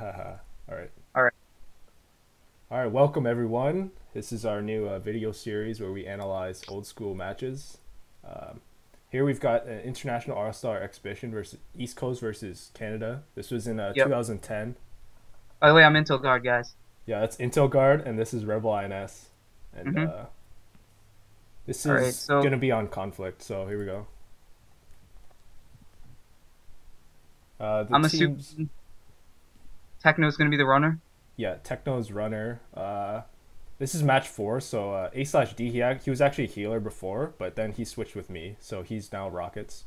All right. All right. All right. Welcome, everyone. This is our new video series where we analyze old school matches. Um, Here we've got an international All-Star exhibition versus East Coast versus Canada. This was in Yep. 2010. By the way, I'm Intel Guard, guys. Yeah, that's Intel Guard, and this is RebelINS. And Mm-hmm. this All right. is So going to be on conflict, so here we go. The I'm teams, assuming Techno's gonna be the runner. yeah, Techno's runner. This is match 4, so A slash D, he was actually a healer before, but then he switched with me, so he's now Rockets.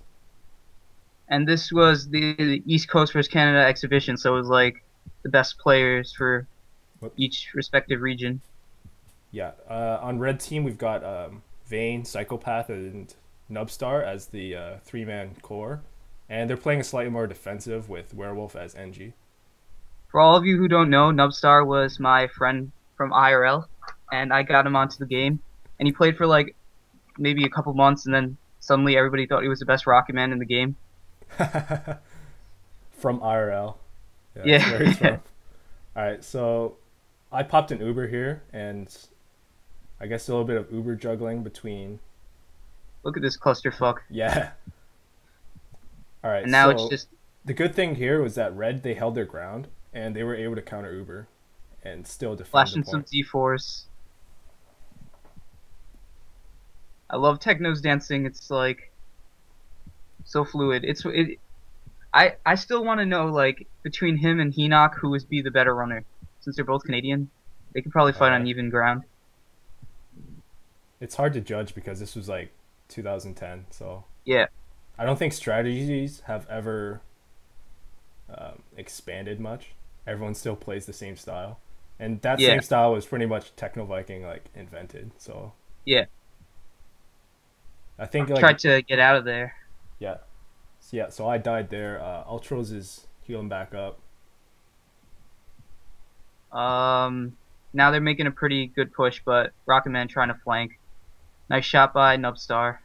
And this was the East Coast versus Canada exhibition, so it was like the best players for Whoops. each respective region. Yeah, on red team we've got Vayne, Psychopath, and Nubstar as the three-man core, and they're playing a slightly more defensive with Wherewolf as NG. For all of you who don't know, Nubstar was my friend from IRL, and I got him onto the game, and he played for like maybe a couple months, and then suddenly everybody thought he was the best rocketman in the game. From IRL. Yeah, that's where he's Yeah. from. All right, so I popped an Uber here, and I guess a little bit of Uber juggling between. Look at this clusterfuck. Yeah. All right, And now it's so just the good thing here was that red, they held their ground and they were able to counter Uber and still defend the flashing some point. Z-Force. I love Techno's dancing. It's like so fluid. I still want to know like between him and Henoch who would be the better runner. Since they're both Canadian, they could probably fight Uh, on even ground. it's hard to judge because this was like 2010, so Yeah, I don't think strategies have ever expanded much. Everyone still plays the same style, and that yeah, same style was pretty much Techno Viking like invented. So yeah. I think Tried like to get out of there. yeah, so I died there. Ultros is healing back up. Now they're making a pretty good push, but Rocketman trying to flank. Nice shot by Nubstar.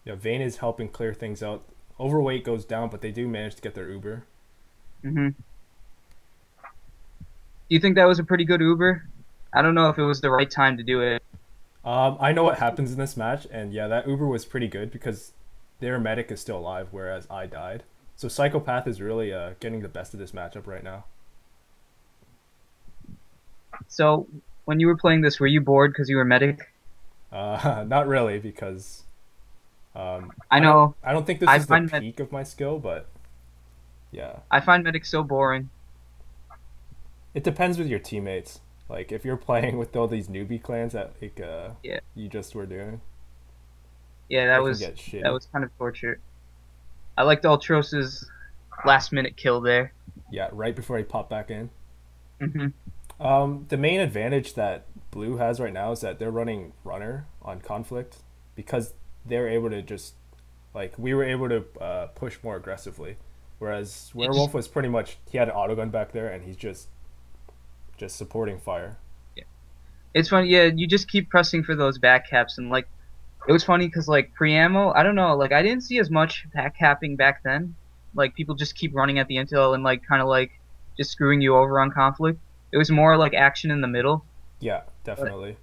Yeah, Vayne is helping clear things out. Overweight goes down, but they do manage to get their Uber. Do you think that was a pretty good Uber? I don't know if it was the right time to do it. I know what happens in this match, and yeah, that Uber was pretty good because their medic is still alive, whereas I died. So Psychopath is really getting the best of this matchup right now. So when you were playing this, were you bored because you were medic? Not really, because I know. I don't think this I is the find peak of my skill, but yeah, I find medic so boring. it depends with your teammates. Like if you're playing with all these newbie clans that like Yeah, you just were doing, yeah, it can get that shitty. was kind of torture. I liked Ultros's last minute kill there. Yeah, right before he popped back in. hmm The main advantage that Blue has right now is that they're running runner on conflict because they're able to just like we were able to push more aggressively, whereas It just Werewolf was pretty much he had an autogun back there and he's just supporting fire. yeah. It's funny. Yeah, you just keep pressing for those back caps and like it was funny because like pre-ammo, I don't know, like I didn't see as much back capping back then. Like people just keep running at the intel and like kind of like just screwing you over on conflict. It was more like action in the middle. Yeah, definitely.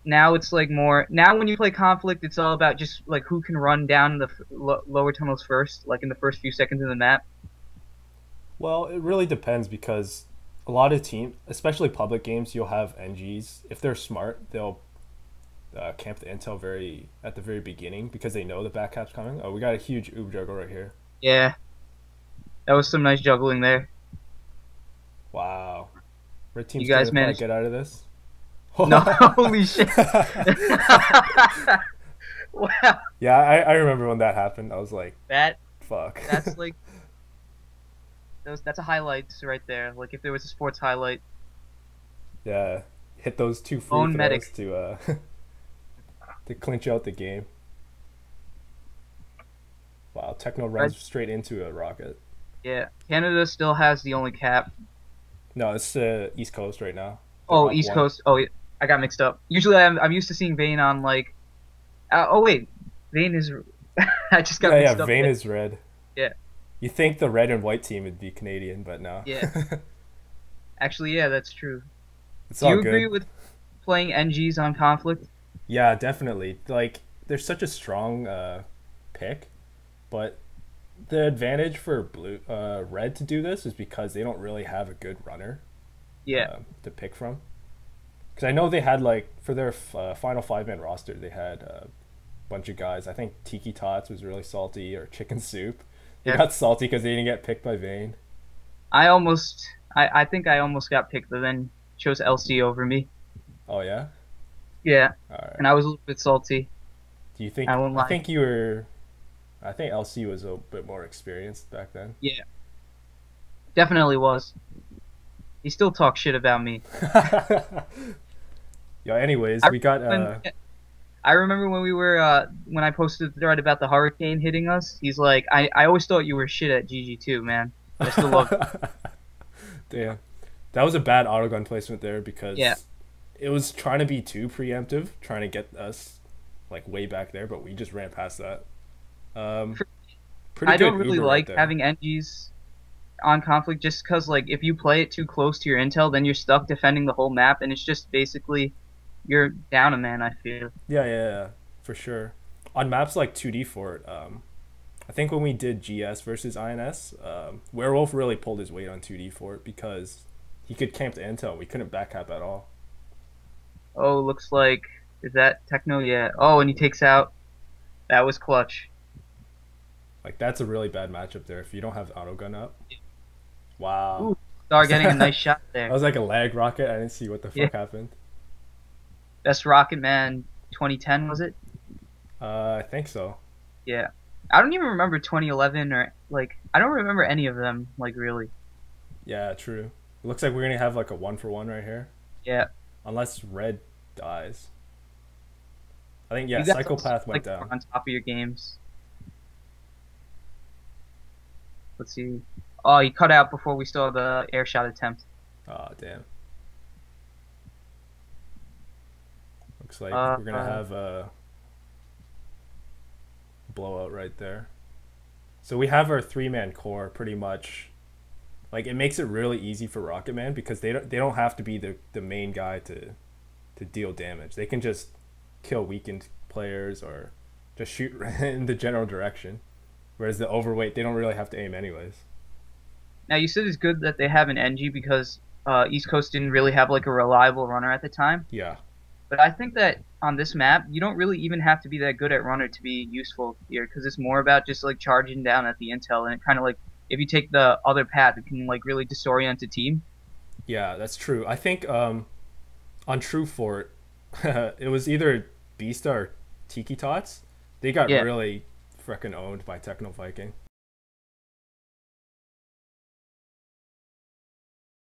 Now it's like more now when you play conflict it's all about just like who can run down the lower tunnels first like in the first few seconds of the map. Well, it really depends because a lot of teams, especially public games, you'll have NGs. If they're smart, they'll camp the intel very at the very beginning because they know the back cap's coming. Oh, we got a huge oob juggle right here. Yeah, that was some nice juggling there. Wow. Red You team's guys gonna probably managed. get out of this. No. Holy shit. Wow, Yeah, I remember when that happened. I was like, that fuck. that's like that's a highlight right there, like if there was a sports highlight. Yeah, hit those two free Own throws medic. to to clinch out the game. Wow, Techno Right. runs straight into a rocket. Yeah, Canada still has the only cap. No, it's East Coast right now. They're Oh, up East one. Coast. Oh, yeah, I got mixed up. Usually I'm used to seeing Vayne on like oh wait, Vayne is I just got Yeah, yeah, mixed up Vayne there. is red. Yeah. You think the red and white team would be Canadian, but no. Yeah. Actually, yeah, that's true. It's Do all you agree good. with playing NGs on conflict? Yeah, definitely. Like, they're such a strong pick, but the advantage for red to do this is because they don't really have a good runner Yeah. to pick from. Because I know they had like for their final 5 man roster, they had a bunch of guys. I think Tiki Tots was really salty, or Chicken Soup. They Yeah. got salty because they didn't get picked by Vane. I think I almost got picked, but then chose LC over me. Oh yeah. Yeah, All right. and I was a little bit salty. Do you I think? won't I lie. think you were. I think LC was a bit more experienced back then. Yeah, definitely was. He still talks shit about me. Yeah. Anyways, I we got when I remember when we were when I posted the thread about the hurricane hitting us. He's like, I always thought you were shit at GG2, man. I still love. Damn. That was a bad autogun placement there Yeah, because it was trying to be too preemptive, trying to get us like way back there, but we just ran past that. Um, Pretty I don't good really Uber right like there. having NGs on conflict just because like if you play it too close to your intel, then you're stuck defending the whole map, and it's just basically you're down a man. I feel. Yeah, for sure. On maps like 2D Fort, I think when we did GS versus INS, Wherewolf really pulled his weight on 2D Fort because he could camp the intel. We couldn't back cap at all. Oh, looks like is that Techno? Yeah. Oh, and he takes out. That was clutch. Like that's a really bad matchup there if you don't have autogun up. Wow. Ooh, Star getting a That nice shot there. was like a lag rocket. I didn't see what the Yeah. fuck happened. Best Rocketman 2010 was it? I think so. Yeah. I don't even remember 2011 or like I don't remember any of them like really. Yeah, true. It looks like we're gonna have like a 1-for-1 right here, Yeah. unless red dies. I think yeah, You guys also Psychopath went like are down. on top of your games. Let's see. Oh, he cut out before we saw the air shot attempt. Oh damn. Looks like Uh, we're gonna uh have a blowout right there. So we have our 3 man core pretty much. Like it makes it really easy for Rocketman because they don't have to be the main guy to deal damage. They can just kill weakened players or just shoot in the general direction. Whereas the overweight, they don't really have to aim anyways. Now you said it's good that they have an NG because East Coast didn't really have like a reliable runner at the time. Yeah, But I think that on this map, you don't really even have to be that good at runner to be useful here, because it's more about just like charging down at the intel, and it kind of like if you take the other path, it can like really disorient a team. yeah, that's true. I think on True Fort, it was either Beasta or Tiki Tots. They got Yeah, really freaking owned by Techno Viking.